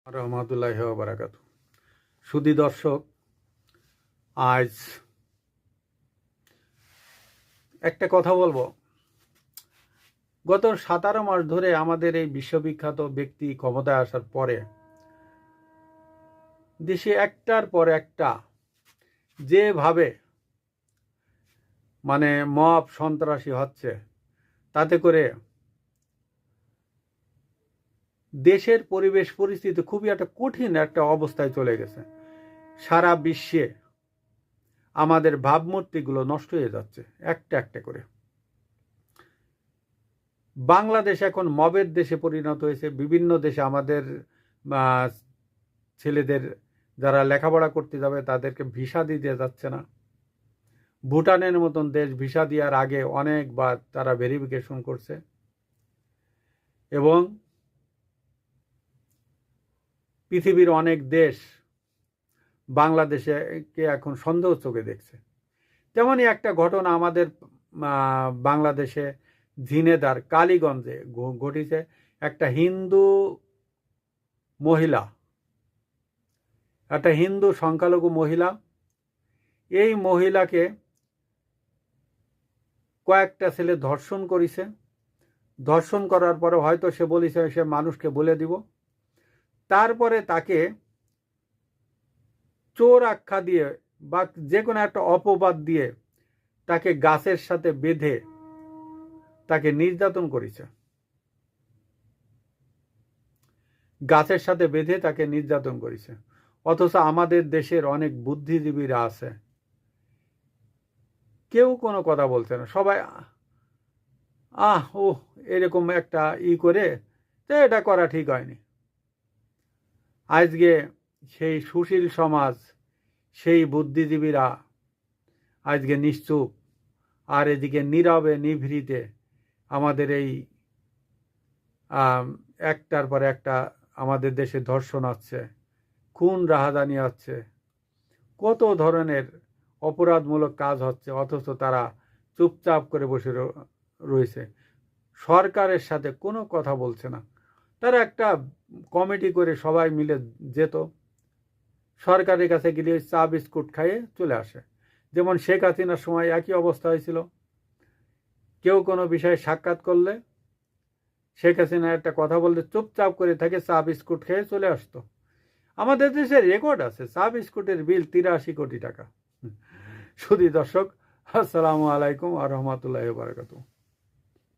রহমতুল্লাহি ওয়া বারাকাতুহু। সুধী দর্শক, আজ একটা কথা বলবো। গত 17 মাস ধরে আমাদের এই বিশ্ববিখ্যাত ব্যক্তি ক্ষমতায় আসার পরে দেশে একটার পর একটা যেভাবে মব সন্ত্রাসী হচ্ছে, তাতে করে দেশের পরিবেশ পরিস্থিতি খুবই একটা কঠিন একটা অবস্থায় চলে গেছে। সারা বিশ্বে আমাদের ভাবমূর্তিগুলো নষ্ট হয়ে যাচ্ছে একটা একটা করে। বাংলাদেশ এখন মবের দেশে পরিণত হয়েছে। বিভিন্ন দেশে আমাদের ছেলেদের যারা লেখাপড়া করতে যাবে তাদেরকে ভিসা দিতে যাচ্ছে না। ভুটানের মতন দেশ ভিসা দেওয়ার আগে অনেকবার তারা ভেরিফিকেশন করছে এবং পৃথিবীর অনেক দেশ বাংলাদেশকে এখন সন্দেহ চোখে দেখছে। তেমনই একটা ঘটনা আমাদের বাংলাদেশে ঝিনেদার কালীগঞ্জে ঘটেছে। একটা হিন্দু সংখ্যালঘু মহিলা, এই মহিলাকে কয়েকটা ছেলে ধর্ষণ করেছে। ধর্ষণ করার পরে হয়তো সে বলেছে সে মানুষকে বলে দিব, তারপরে তাকে চোর আখ্যা দিয়ে বা যে কোনো একটা অপবাদ দিয়ে তাকে গাছের সাথে বেঁধে তাকে নির্যাতন করেছে। গাছের সাথে বেঁধে তাকে নির্যাতন করেছে। অথচ আমাদের দেশের অনেক বুদ্ধিজীবীরা আছে, কেউ কোনো কথা বলছে না। সবাই এরকম একটা করে এটা করা ঠিক হয়নি। আজকে সেই সুশীল সমাজ, সেই বুদ্ধিজীবীরা আজকে নিশ্চুপ, আর এদিকে নীরবে নিভৃতে আমাদের এই একটার পর একটা আমাদের দেশে ধর্ষণ হচ্ছে, খুন রাহাজানি হচ্ছে, কত ধরনের অপরাধমূলক কাজ হচ্ছে, অথচ তারা চুপচাপ করে বসে রয়েছে। সরকারের সাথে কোনো কথা বলছে না। তারা একটা কমিটি করে সবাই মিলে যেত, সরকারের কাছে গেলে চা বিস্কুট খাইয়ে চলে আসে। যেমন শেখ হাসিনার সময় একই অবস্থা হয়েছিল। কেউ কোনো বিষয়ে সাক্ষাৎ করলে শেখ হাসিনা একটা কথা বলতে চুপচাপ করে থাকে, চা বিস্কুট খেয়ে চলে আসতো। আমাদের দেশে রেকর্ড আছে, চা বিস্কুটের বিল 83 কোটি টাকা। সুধী দর্শক, আসসালামু আলাইকুম ওয়া রাহমাতুল্লাহি ওয়া বারাকাতুহু।